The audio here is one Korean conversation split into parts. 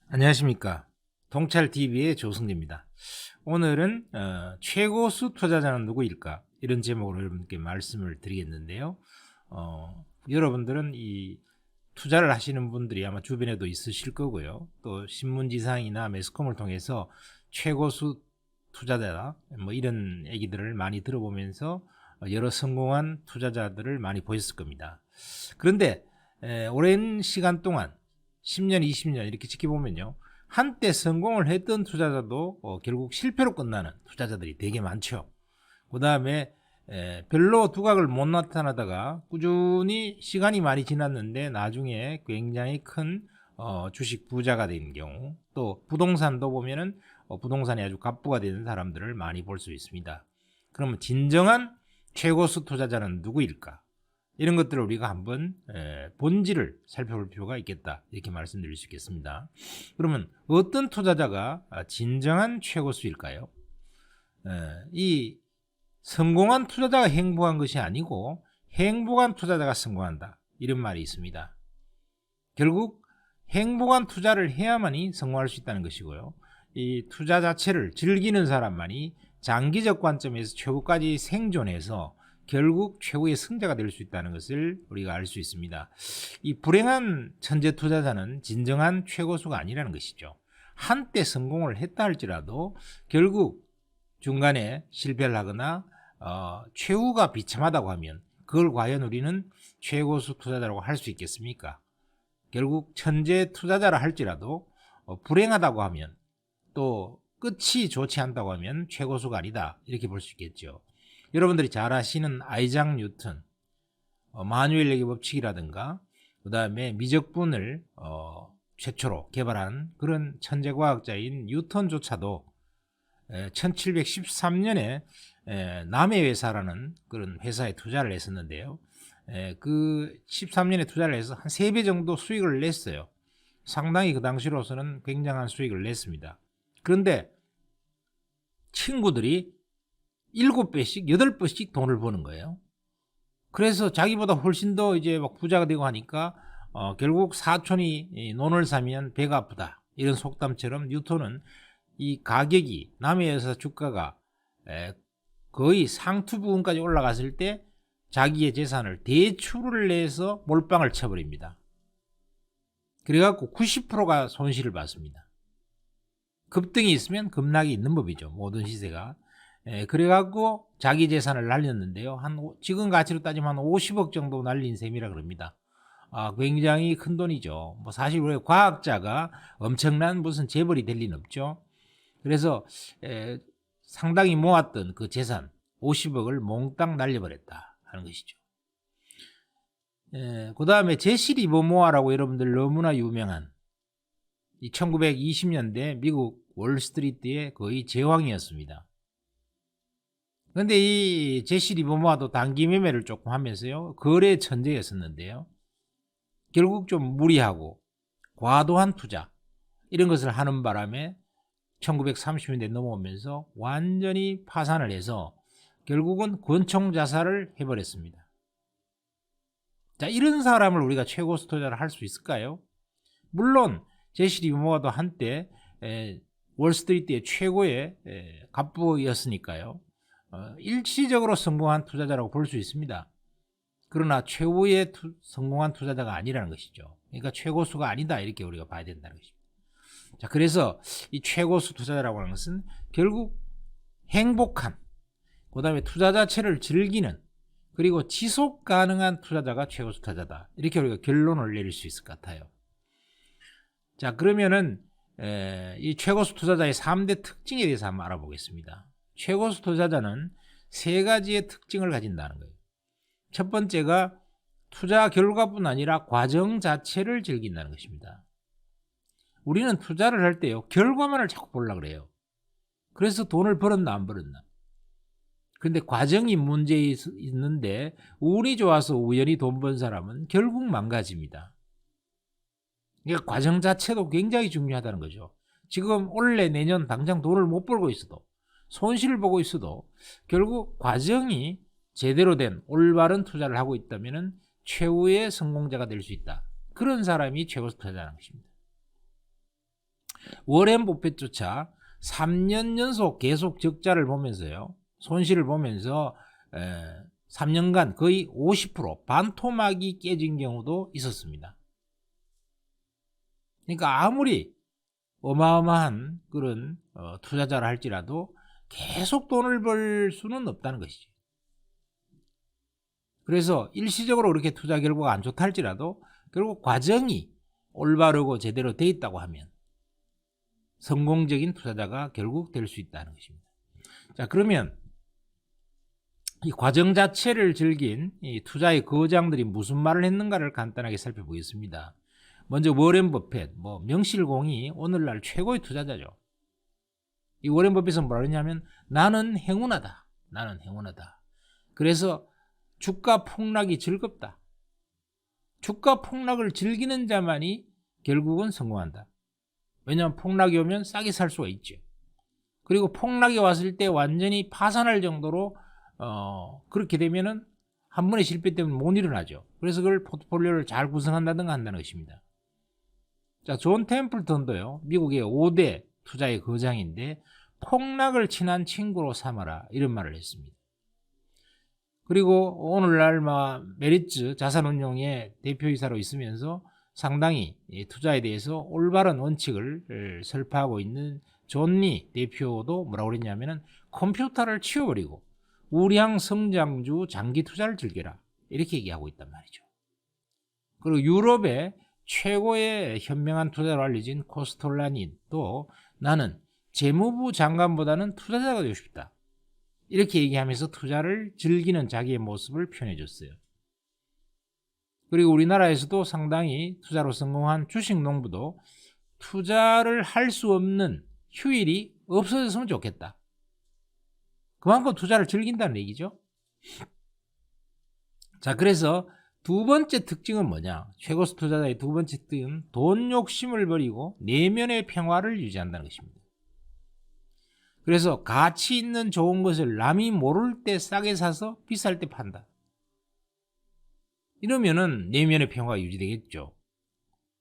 안녕하십니까. 동찰TV의 조승재입니다. 오늘은 최고수 투자자는 누구일까? 이런 제목으로 여러분께 말씀을 드리겠는데요. 여러분들은 이 투자를 하시는 분들이 아마 주변에도 있으실 거고요. 또 신문지상이나 매스컴을 통해서 최고수 투자자다 뭐 이런 얘기들을 많이 들어보면서 여러 성공한 투자자들을 많이 보셨을 겁니다. 그런데 오랜 시간 동안 10년, 20년 이렇게 지켜보면요. 한때 성공을 했던 투자자도 결국 실패로 끝나는 투자자들이 되게 많죠. 그 다음에 별로 두각을 못 나타나다가 꾸준히 시간이 많이 지났는데 나중에 굉장히 큰 주식 부자가 된 경우, 또 부동산도 보면은 부동산이 아주 갑부가 되는 사람들을 많이 볼 수 있습니다. 그러면 진정한 최고수 투자자는 누구일까? 이런 것들을 우리가 한번 본질을 살펴볼 필요가 있겠다, 이렇게 말씀드릴 수 있겠습니다. 그러면 어떤 투자자가 진정한 최고수일까요? 이 성공한 투자자가 행복한 것이 아니고 행복한 투자자가 성공한다, 이런 말이 있습니다. 결국 행복한 투자를 해야만이 성공할 수 있다는 것이고요. 이 투자 자체를 즐기는 사람만이 장기적 관점에서 최후까지 생존해서 결국 최고의 승자가 될 수 있다는 것을 우리가 알 수 있습니다. 이 불행한 천재 투자자는 진정한 최고수가 아니라는 것이죠. 한때 성공을 했다 할지라도 결국 중간에 실패를 하거나 최후가 비참하다고 하면 그걸 과연 우리는 최고수 투자자라고 할 수 있겠습니까? 결국 천재 투자자라 할지라도 불행하다고 하면, 또 끝이 좋지 않다고 하면 최고수가 아니다, 이렇게 볼 수 있겠죠. 여러분들이 잘 아시는 아이작 뉴턴, 마뉴엘력의 법칙이라든가, 그 다음에 미적분을 최초로 개발한 그런 천재과학자인 뉴턴조차도 1713년에 남해 회사라는 그런 회사에 투자를 했었는데요. 그 13년에 투자를 해서 한 3배 정도 수익을 냈어요. 상당히 그 당시로서는 굉장한 수익을 냈습니다. 그런데 친구들이 7배씩, 8배씩 돈을 버는 거예요. 그래서 자기보다 훨씬 더 이제 막 부자가 되고 하니까 결국 사촌이 논을 사면 배가 아프다, 이런 속담처럼 뉴턴은 이 가격이, 남해 회사 주가가 거의 상투 부분까지 올라갔을 때 자기의 재산을 대출을 내서 몰빵을 쳐버립니다. 그래갖고 90%가 손실을 받습니다. 급등이 있으면 급락이 있는 법이죠, 모든 시세가. 그래갖고 자기 재산을 날렸는데요. 지금 가치로 따지면 한 50억 정도 날린 셈이라 그럽니다. 굉장히 큰 돈이죠. 뭐 사실 우리 과학자가 엄청난 무슨 재벌이 될 리는 없죠. 그래서 상당히 모았던 그 재산 50억을 몽땅 날려버렸다 하는 것이죠. 그 다음에 제시 리버모어라고 여러분들 너무나 유명한 이 1920년대 미국 월스트리트의 거의 제왕이었습니다. 그런데 이 제시 리버모어도 단기 매매를 조금 하면서요, 거래 천재였었는데요. 결국 좀 무리하고 과도한 투자, 이런 것을 하는 바람에 1930년대 넘어오면서 완전히 파산을 해서 결국은 권총 자살을 해버렸습니다. 자, 이런 사람을 우리가 최고수 투자를 할 수 있을까요? 물론 제시 리버모어도 한때 월스트리트의 최고의 갑부였으니까요. 일시적으로 성공한 투자자라고 볼 수 있습니다. 그러나 최후의 성공한 투자자가 아니라는 것이죠. 그러니까 최고수가 아니다, 이렇게 우리가 봐야 된다는 것입니다. 자, 그래서 이 최고수 투자자라고 하는 것은 결국 행복한, 그 다음에 투자 자체를 즐기는, 그리고 지속 가능한 투자자가 최고수 투자자다, 이렇게 우리가 결론을 내릴 수 있을 것 같아요. 자, 그러면은 이 최고수 투자자의 3대 특징에 대해서 한번 알아보겠습니다. 최고수 투자자는 3가지의 특징을 가진다는 거예요. 첫 번째가 투자 결과뿐 아니라 과정 자체를 즐긴다는 것입니다. 우리는 투자를 할 때요, 결과만을 자꾸 보려고 그래요. 그래서 돈을 벌었나 안 벌었나. 그런데 과정이 문제 있는데 운이 좋아서 우연히 돈 번 사람은 결국 망가집니다. 그러니까 과정 자체도 굉장히 중요하다는 거죠. 지금 올해 내년 당장 돈을 못 벌고 있어도 손실을 보고 있어도 결국 과정이 제대로 된 올바른 투자를 하고 있다면 최후의 성공자가 될 수 있다. 그런 사람이 최고 투자자라는 것입니다. 워렌 버핏조차 3년 연속 계속 적자를 보면서요, 손실을 보면서 3년간 거의 50% 반토막이 깨진 경우도 있었습니다. 그러니까 아무리 어마어마한 그런 투자자를 할지라도 계속 돈을 벌 수는 없다는 것이죠. 그래서 일시적으로 그렇게 투자 결과가 안 좋다 할지라도 결국 과정이 올바르고 제대로 돼 있다고 하면 성공적인 투자자가 결국 될 수 있다는 것입니다. 자, 그러면 이 과정 자체를 즐긴 이 투자의 거장들이 무슨 말을 했는가를 간단하게 살펴보겠습니다. 먼저 워렌 버핏, 명실공히 오늘날 최고의 투자자죠. 이 워렌 버핏은 뭐라 그러냐면 나는 행운하다. 나는 행운하다. 그래서 주가 폭락이 즐겁다. 주가 폭락을 즐기는 자만이 결국은 성공한다. 왜냐하면 폭락이 오면 싸게 살 수가 있죠. 그리고 폭락이 왔을 때 완전히 파산할 정도로 그렇게 되면은 한 번의 실패 때문에 못 일어나죠. 그래서 그걸 포트폴리오를 잘 구성한다든가 한다는 것입니다. 자, 존 템플턴도요, 미국의 5대 투자의 거장인데 폭락을 친한 친구로 삼아라, 이런 말을 했습니다. 그리고 오늘날 메리츠 자산운용의 대표이사로 있으면서 상당히 투자에 대해서 올바른 원칙을 설파하고 있는 존리 대표도 뭐라고 그랬냐면은 컴퓨터를 치워버리고 우량 성장주 장기 투자를 즐겨라, 이렇게 얘기하고 있단 말이죠. 그리고 유럽의 최고의 현명한 투자로 알려진 코스톨라니도 나는 재무부 장관보다는 투자자가 되고 싶다, 이렇게 얘기하면서 투자를 즐기는 자기의 모습을 표현해 줬어요. 그리고 우리나라에서도 상당히 투자로 성공한 주식농부도 투자를 할 수 없는 휴일이 없어졌으면 좋겠다. 그만큼 투자를 즐긴다는 얘기죠. 자, 그래서 두 번째 특징은 뭐냐? 최고수 투자자의 두 번째 특징은 돈 욕심을 버리고 내면의 평화를 유지한다는 것입니다. 그래서 가치 있는 좋은 것을 남이 모를 때 싸게 사서 비쌀 때 판다. 이러면은 내면의 평화가 유지되겠죠.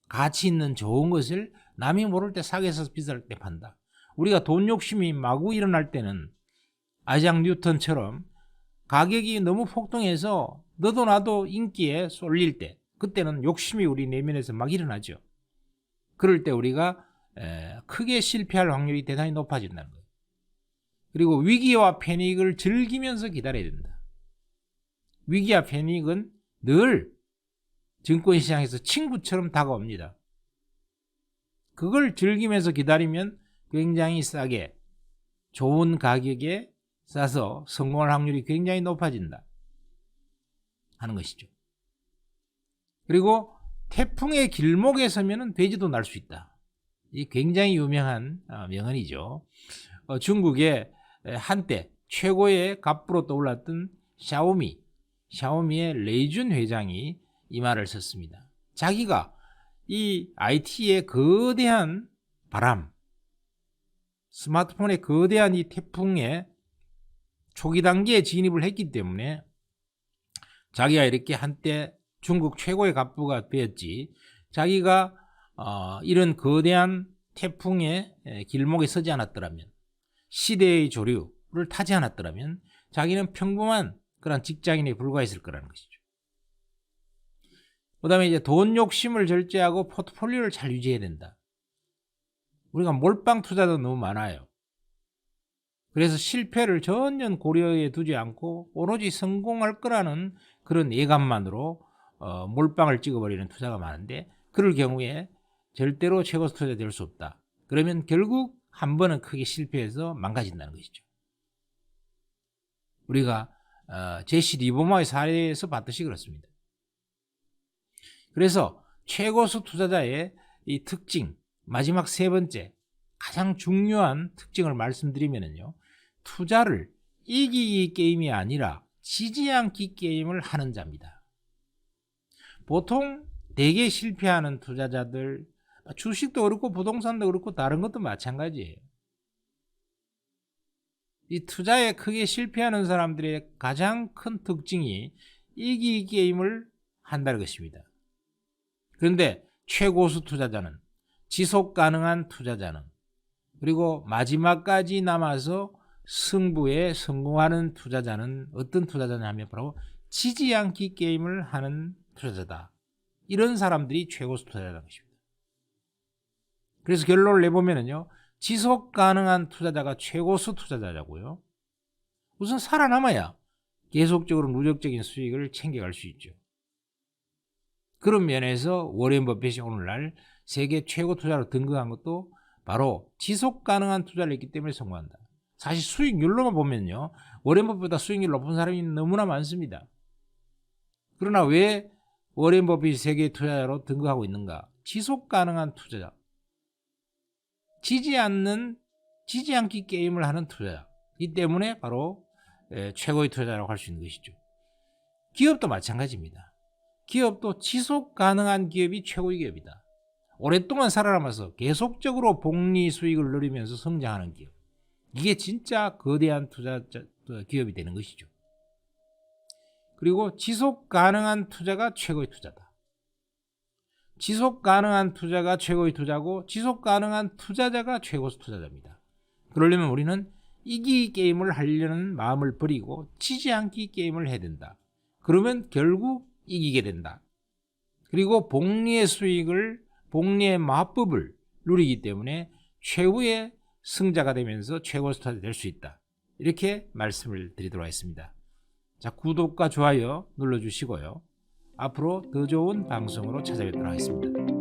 가치 있는 좋은 것을 남이 모를 때 싸게 사서 비쌀 때 판다. 우리가 돈 욕심이 마구 일어날 때는 아이작 뉴턴처럼 가격이 너무 폭등해서 너도 나도 인기에 쏠릴 때, 그때는 욕심이 우리 내면에서 막 일어나죠. 그럴 때 우리가 크게 실패할 확률이 대단히 높아진다는 거예요. 그리고 위기와 패닉을 즐기면서 기다려야 된다. 위기와 패닉은 늘 증권시장에서 친구처럼 다가옵니다. 그걸 즐기면서 기다리면 굉장히 싸게 좋은 가격에 싸서 성공할 확률이 굉장히 높아진다 하는 것이죠. 그리고 태풍의 길목에 서면 돼지도 날 수 있다. 이 굉장히 유명한 명언이죠. 중국의 한때 최고의 갑부로 떠올랐던 샤오미의 레이준 회장이 이 말을 썼습니다. 자기가 이 IT의 거대한 바람, 스마트폰의 거대한 이 태풍에 초기 단계에 진입을 했기 때문에 자기가 이렇게 한때 중국 최고의 갑부가 되었지, 자기가 이런 거대한 태풍의 길목에 서지 않았더라면, 시대의 조류를 타지 않았더라면 자기는 평범한 그런 직장인에 불과했을 거라는 것이죠. 그 다음에 이제 돈 욕심을 절제하고 포트폴리오를 잘 유지해야 된다. 우리가 몰빵 투자도 너무 많아요. 그래서 실패를 전혀 고려해 두지 않고 오로지 성공할 거라는 그런 예감만으로 몰빵을 찍어버리는 투자가 많은데, 그럴 경우에 절대로 최고 투자자 될 수 없다. 그러면 결국 한 번은 크게 실패해서 망가진다는 것이죠. 우리가 제시 리버머의 사례에서 봤듯이 그렇습니다. 그래서 최고수 투자자의 이 특징, 마지막 세 번째 가장 중요한 특징을 말씀드리면요, 투자를 이기기 게임이 아니라 지지 않기 게임을 하는 자입니다. 보통 대개 실패하는 투자자들 주식도 그렇고 부동산도 그렇고 다른 것도 마찬가지예요. 이 투자에 크게 실패하는 사람들의 가장 큰 특징이 이기 게임을 한다는 것입니다. 그런데 최고수 투자자는, 지속 가능한 투자자는, 그리고 마지막까지 남아서 승부에 성공하는 투자자는 어떤 투자자냐 하면 바로 지지 않기 게임을 하는 투자자다. 이런 사람들이 최고수 투자자라는 것입니다. 그래서 결론을 내보면요, 지속 가능한 투자자가 최고수 투자자라고요. 우선 살아남아야 계속적으로 누적적인 수익을 챙겨갈 수 있죠. 그런 면에서 워렌 버핏이 오늘날 세계 최고 투자로 등극한 것도 바로 지속 가능한 투자를 했기 때문에 성공한다. 사실 수익률로만 보면요, 워렌 버핏보다 수익률 높은 사람이 너무나 많습니다. 그러나 왜 워렌 버핏이 세계 투자자로 등극하고 있는가? 지속 가능한 투자자, 지지 않기 게임을 하는 투자자. 이 때문에 바로 최고의 투자자라고 할 수 있는 것이죠. 기업도 마찬가지입니다. 기업도 지속 가능한 기업이 최고의 기업이다. 오랫동안 살아남아서 계속적으로 복리 수익을 누리면서 성장하는 기업. 이게 진짜 거대한 기업이 되는 것이죠. 그리고 지속 가능한 투자가 최고의 투자다. 지속 가능한 투자가 최고의 투자고 지속 가능한 투자자가 최고의 투자자입니다. 그러려면 우리는 이기 게임을 하려는 마음을 버리고 지지 않기 게임을 해야 된다. 그러면 결국 이기게 된다. 그리고 복리의 수익을, 복리의 마법을 누리기 때문에 최후의 승자가 되면서 최고 스타가 될 수 있다. 이렇게 말씀을 드리도록 하겠습니다. 자, 구독과 좋아요 눌러주시고요. 앞으로 더 좋은 방송으로 찾아뵙도록 하겠습니다.